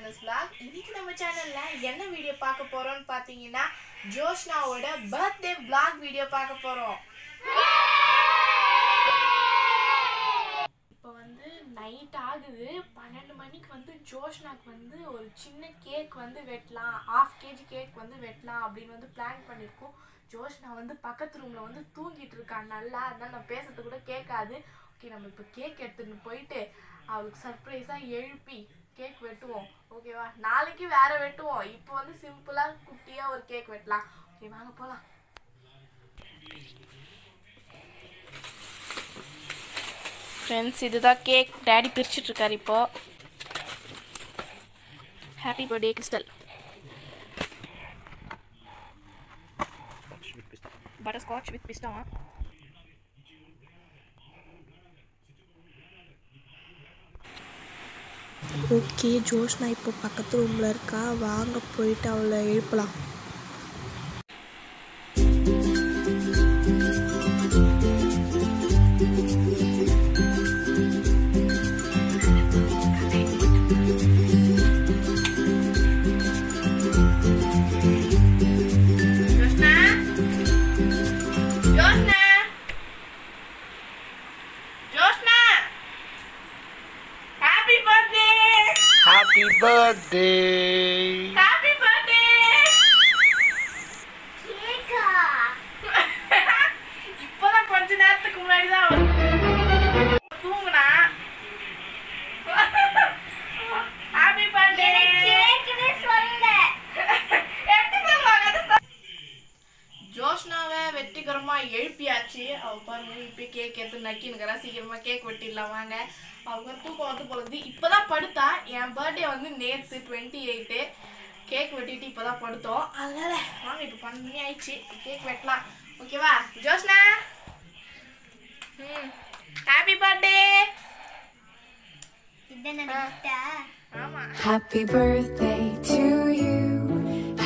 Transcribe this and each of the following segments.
Channels vlog. இன்னைக்கு நம்ம சேனல்ல என்ன வீடியோ பார்க்க போறோம்னு பாத்தீங்கன்னா ஜோஷ்னாவோட பர்த்டே vlog வீடியோ பார்க்க போறோம். இப்போ வந்து நைட் ஆகுது 12 மணிக்கு வந்து ஜோஷ்னாக்கு வந்து ஒரு சின்ன கேக் வந்து வெட்டலாம், 1/2 kg கேக் வந்து வெட்டலாம் அப்படின்னு வந்து பிளான் பண்ணிருக்கோம். ஜோஷ்னா வந்து பக்கத்து ரூம்ல வந்து தூங்கிட்டு இருக்கா நல்லா, அதனால நான் பேசுறது கூட கேட்காது. ஓகே, நம்ம இப்போ கேக் எடுத்துட்டு போயிட்டு அவளுக்கு சர்ப்ரைஸா எழுப்பி கேக் வெட்டுவோம். ஓகேவா? நாளைக்கு வேற வெட்டுவோம். இப்போ வந்து சிம்பிளா குட்டியா ஒரு கேக் வெட்டலாம். ஓகே, வாங்க போலாம். ஃப்ரெண்ட்ஸ், இதுதான் கேக். டாடி பிரிச்சுட்டு இருக்காரு இப்போ. Happy birthday crystal. Butterscotch with பிஸ்டா. Okay, Joshna இப்போ பக்கத்து ரூமில் இருக்கா. வாங்க போயிட்டு அவளை எழுப்பலாம். Happy birthday! Happy birthday! கேக்கா. இப்போதான் கொஞ்ச நேரத்துக்கு முன்னாடி தான் தூங்குனா. Happy birthday! கேக்குன்னு சொல்ல. எப்படி சொல்லுவாங்க? ஜோஷ்னாவை வெற்றிகரமா எழுப்பியாச்சு. அவ பாருங்க இப்போ கேக் எடுத்து நக்கினுக்கிறா. சீக்கிரமா கேக் வெட்டிடலாம் வாங்க. அவங்க தூக்கம் வந்து போகுது. இப்போதான் படுத்தா. என் பர்த்டே வந்து நேற்று 28. கேக் வெட்டிட்டு இப்போதான் படுத்தோம். அதனால வாங்க, இப்போ 12 மணி ஆயிடுச்சு. கேக் வெட்டலாம். ஓகேவா ஜோஷ்னா? Happy birthday. ஆமா. Happy birthday to you.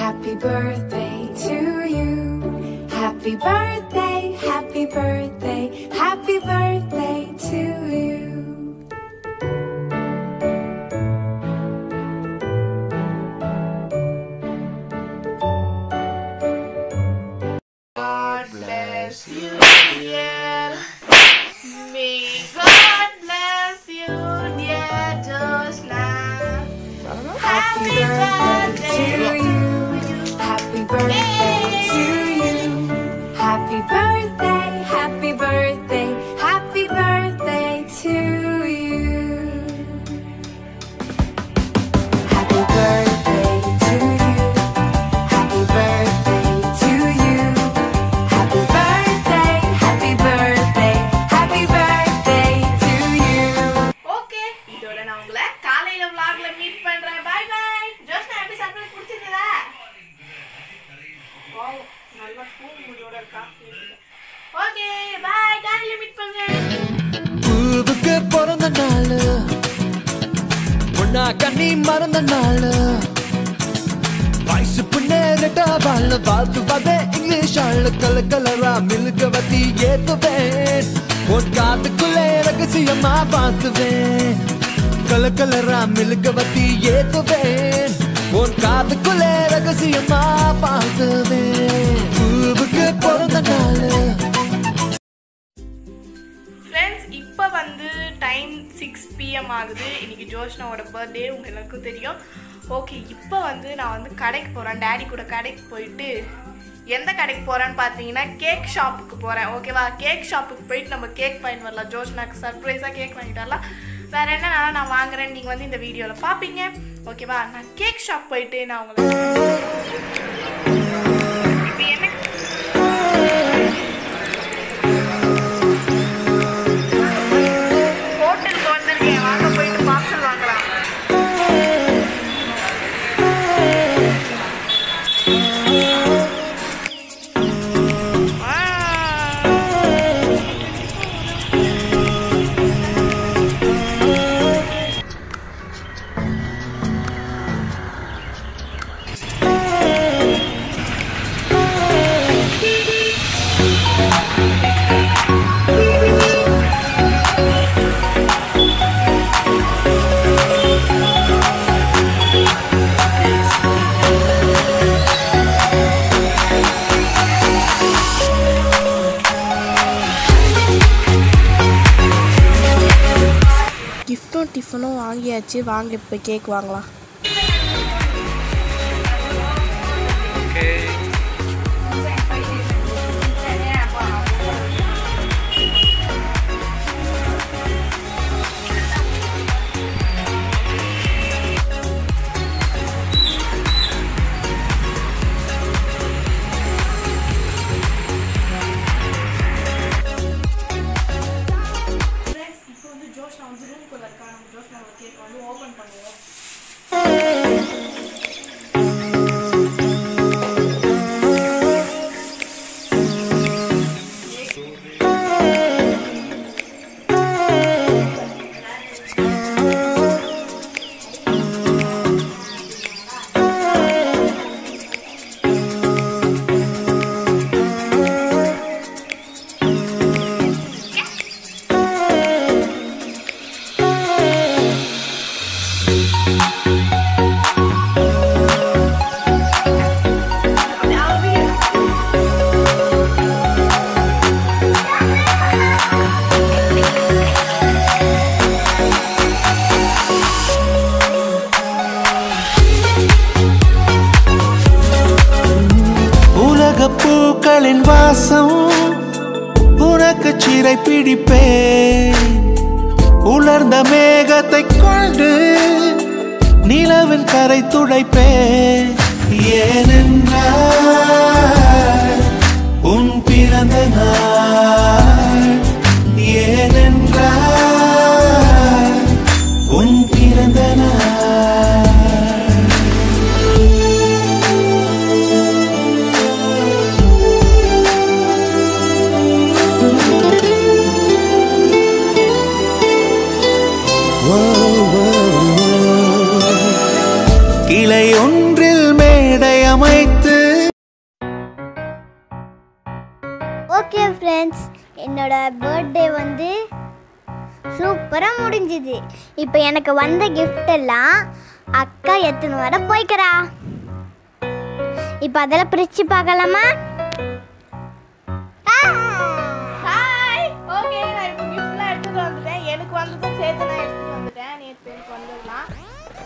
Happy birthday to you. Happy birthday, happy birthday, happy birthday to you. God bless you, dear. May God bless you, dear Joshna. Happy birthday to you. Happy birthday to you. Happy birthday, happy birthday, happy birthday to you. Happy birthday to you. Happy birthday to you. Happy birthday, happy birthday, happy birthday to you. Okay, இதோட நான் உங்களை காலையில vlogல meet பண்றேன். Bye by. Joshna, எப்படி surprise பிடிச்சிருந்ததா? Wow, நல்லா தூங்குறதோட இருக்கா. Okay, by. காலையில மீட் பண்றேன். பூவுக்கு பிறந்த நாள், பொண்ணா கண்ணி மறந்த நாள், வயசு புண்ணே ரெட்டா வாழ் வாழ்த்துவதே இங்கிலீஷ் ஆள். கலரா மில்க வத்தி ஏத்துவேன், உன் காத்துக்குள்ளே ரகசியமா பார்த்துவேன். கலரா மில்க வத்தி ஏத்துவேன், உன் காத்துக்குள்ளே ரகசியமா பார்த்துவேன். பூவுக்கு பிறந்த நாள். ஃப்ரெண்ட்ஸ், இப்போ வந்து டைம் 6 PM ஆகுது. இன்னைக்கு ஜோஷ்னாவோட பர்த்டே, உங்கள் எல்லாருக்கும் தெரியும். ஓகே, இப்போ வந்து நான் வந்து கடைக்கு போகிறேன். டேடி கூட கடைக்கு போயிட்டு எந்த கடைக்கு போகிறேன்னு பார்த்தீங்கன்னா கேக் ஷாப்புக்கு போகிறேன். ஓகேவா? கேக் ஷாப்புக்கு போயிட்டு நம்ம கேக் வாங்கிட்டு வரலாம். ஜோஷ்னாக்கு சர்ப்ரைஸாக கேக் வாங்கிட்டு வரலாம். வேறு என்னன்னா நான் வாங்குறேன்னு நீங்கள் வந்து இந்த வீடியோவில் பார்ப்பீங்க. ஓகேவா? நான் கேக் ஷாப் போயிட்டு நான் உங்களுக்கு இப்போ என்ன ஹோட்டலுக்கு வந்திருக்கேன். வாங்க போயிட்டு பார்சல் வாங்கலாம். ஃபுட்டும் டிஃபனும் வாங்கியாச்சு. வாங்க இப்போ கேக் வாங்கலாம். பூக்களின் வாசம் உனக்கு சிறை பிடிப்பேன். உலர்ந்த மேகத்தை கொண்டு நிலவின் கரை துடைப்பேன். ஏனென்றால் உன் பிறந்த நாள், ஏனென்றால் உன் பிறந்த நாள். கிளை ஒன்றில் மேடை அமைத்து. ஓகே ஃப்ரெண்ட்ஸ், என்னோட பர்த்டே வந்து சூப்பராக முடிஞ்சுது. இப்போ எனக்கு வந்த கிஃப்ட் எல்லாம் அக்கா எத்தனை வர போய்க்கிறா. இப்போ அதெல்லாம் பிரித்து பார்க்கலாமா? ஹாய். ஓகே, நான் இப்போ கிஃப்ட்லாம் எடுத்துட்டு வந்துட்டேன். எனக்கு வந்ததும் சேர்த்து நான் எடுத்துட்டு வந்துட்டேன். நேற்று எனக்கு வந்துடலாம்.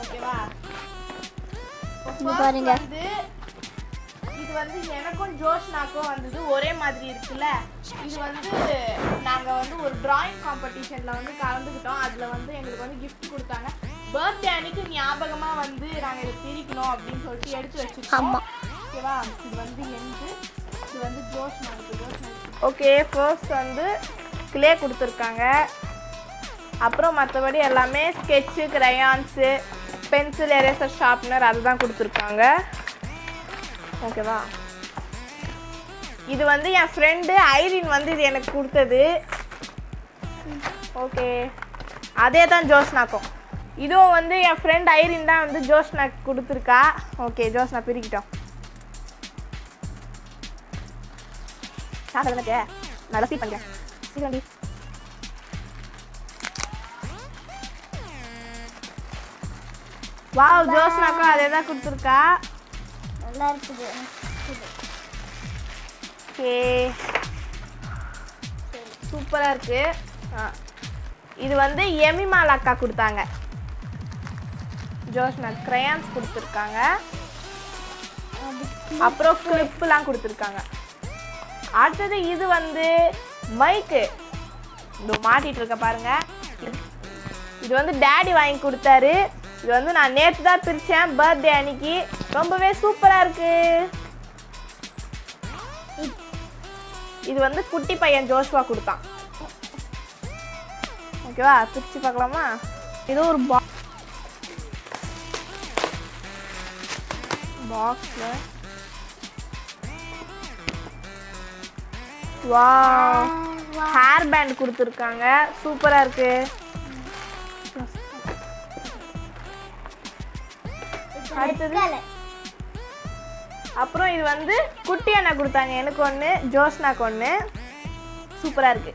ஓகேவா? பாருங்க, இது வந்து எனக்கும் ஜோஷ்னாக்கும் வந்தது ஒரே மாதிரி இருக்குல்ல. இது வந்து நாங்கள் வந்து ஒரு டிராயிங் காம்படிஷனில் வந்து கலந்துக்கிட்டோம். அதில் வந்து எங்களுக்கு வந்து கிஃப்ட் கொடுத்தாங்க. பர்த்டே அன்னைக்கு ஞாபகமாக வந்து நாங்கள் இதை பிரிக்கணும் அப்படின்னு சொல்லிட்டு எடுத்து வச்சுருக்கோம். ஓகேவா? இது வந்து எனக்கு, இது வந்து ஜோஷ்னாக்கு. ஓகே, ஃபர்ஸ்ட் வந்து கிளே கொடுத்துருக்காங்க. அப்புறம் மற்றபடி எல்லாமே sketch, crayons, pencil, eraser, sharpener அதுதான் கொடுத்துருக்காங்க. ஓகேவா? இது வந்து என் ஃப்ரெண்டு ஐரின் வந்து இது எனக்கு கொடுத்தது. ஓகே, அதே தான் ஜோஷ்னாக்கும். இதுவும் வந்து என் ஃப்ரெண்ட் ஐரின் தான் வந்து ஜோஷ்னாக்கு கொடுத்துருக்கா. ஓகே, ஜோஷ்னா பிரிக்கிட்டோம். சாப்பிடுங்க, நல்லா ஃபீல் பண்ணுறேன். சீக்கிரம். வாவ், ஜோஷ்னாக்கும் அதே தான் கொடுத்துருக்கா. நல்லா இருக்குது. ஓகே, சூப்பராக இருக்குது. இது வந்து எமிமால் அக்கா கொடுத்தாங்க. ஜோஷ்னா கிரையான்ஸ் கொடுத்துருக்காங்க. அப்புறம் கிளிப்லாம் கொடுத்துருக்காங்க. அடுத்தது இது வந்து மைக்கு இந்த மாட்டிகிட்டு இருக்க பாருங்க. இது வந்து டேடி வாங்கி கொடுத்தாரு. இது வந்து நான் நேற்று தான் பிரித்தேன் பர்த்டே அன்னைக்கு. ரொம்பவே சூப்பராக இருக்கு. இது வந்து குட்டி பையன் ஜோஷ்வா கொடுத்தான். ஓகேவா? பிரித்து பார்க்கலாமா? இது ஒரு பாக்ஸில் வாவ், ஹேர் பேண்ட் கொடுத்துருக்காங்க. சூப்பராக இருக்கு. அடுத்தது அப்புறம் இது வந்து குட்டி அண்ணா கொடுத்தாங்க. எனக்கு ஒன்று, ஜோஷ்னாக்கு ஒன்று. சூப்பராக இருக்கு.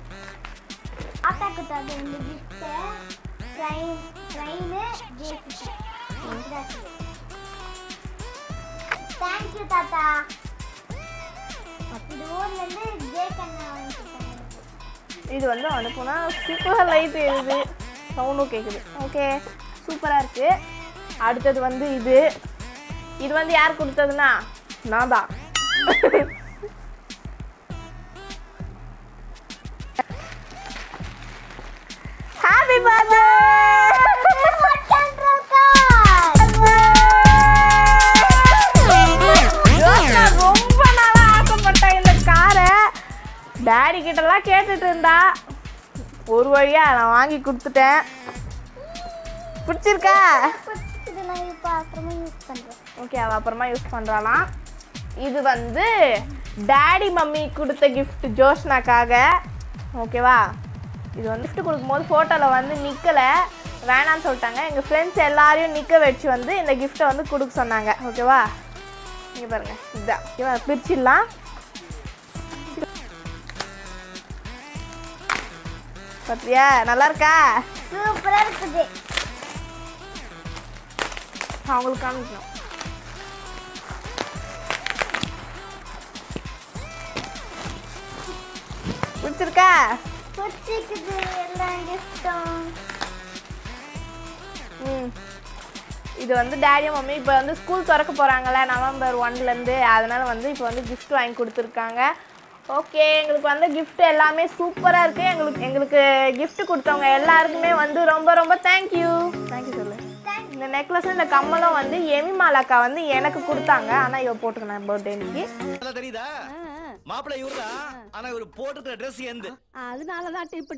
ஆத்தாக்கு தாத்தா இந்த கிஃப்ட்டை ட்ரெயினு ஜேசி. தேங்க்யூ தாத்தா. இது ஊர்லேருந்து ஜே கண்ணா வாங்கி கொடுத்தாங்க. இது வந்து அனுப்புனா சூப்பர் லைட் எழுது. சவுண்டும் கேட்குது. ஓகே, சூப்பராக இருக்குது. அடுத்தது வந்து இது வந்து யார் கொடுத்ததுன்னா நான் தான். Happy birthday. ரொம்ப நாளா ஆசைப்பட்டேன் இந்த காரை. டாடி கிட்டலாம் கேட்டுட்டு இருந்தா, ஒரு வழியா நான் வாங்கி கொடுத்துட்டேன். பிடிச்சிருக்கா? ஓகே, அவ அப்புறமா யூஸ் பண்றாளாம். இது வந்து டாடி மம்மி கொடுத்த கிஃப்ட் ஜோஷ்னாக்காக. ஓகேவா? இது வந்து கிஃப்ட் கொடுக்கும்போது ஃபோட்டோவில் வந்து நிற்கலை, வேணான்னு சொல்லிட்டாங்க. எங்கள் ஃப்ரெண்ட்ஸ் எல்லாரையும் நிற்க வச்சு வந்து இந்த கிஃப்ட்டை வந்து கொடுக்க சொன்னாங்க. ஓகேவா? இங்கே பாருங்க, இதுதான். ஓகேவா? பிரிச்சிடலாம். பார்த்தியா, நல்லா இருக்கா? சூப்பரா இருக்குது. அவங்களுக்கு காமிக்கணும். பிடிச்சிருக்கா? பிடிச்சிருக்குது எல்லாம் கிஃப்ட்டும். இது வந்து டேடியும் மம்மி இப்போ வந்து ஸ்கூல் திறக்க போகிறாங்கல்ல November 1 அதனால வந்து இப்போ வந்து கிஃப்ட் வாங்கி கொடுத்துருக்காங்க. ஓகே, எங்களுக்கு வந்து கிஃப்ட் எல்லாமே சூப்பராக இருக்குது. எங்களுக்கு கிஃப்ட் கொடுத்தவங்க எல்லாருக்குமே வந்து ரொம்ப ரொம்ப தேங்க்யூ சொல்லு. இந்த நெக்லஸும் இந்த கம்மலும் வந்து எமிமாலாக்கா வந்து எனக்கு கொடுத்தாங்க. ஆனால் இவ போட்டுக்கணும் பர்த்டே இன்னைக்கு. தெரியுதா? மாப்பிள்ளை இவர்தான், ஆனா இவர் போட்டுக்கிற ட்ரெஸ் எந்த அதனாலதான் டிப்பு.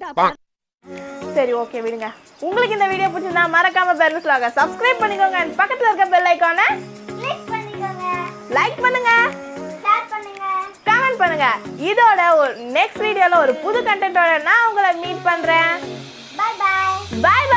சரி, ஓகே, விடுங்க. உங்களுக்கு இந்த வீடியோ பிடிச்சிருந்தா மறக்காம பெர்னஸ் vlog சப்ஸ்கிரைப் பண்ணிக்கோங்க. பக்கத்துல இருக்க பெல் ஐகானை கிளிக் பண்ணிக்கோங்க. லைக் பண்ணுங்க, ஷேர் பண்ணுங்க, கமெண்ட் பண்ணுங்க. இதோட ஒரு நெக்ஸ்ட் வீடியோல ஒரு புது கண்டென்ட்டோட நான் உங்களை மீட் பண்றேன். Bye bye. பை.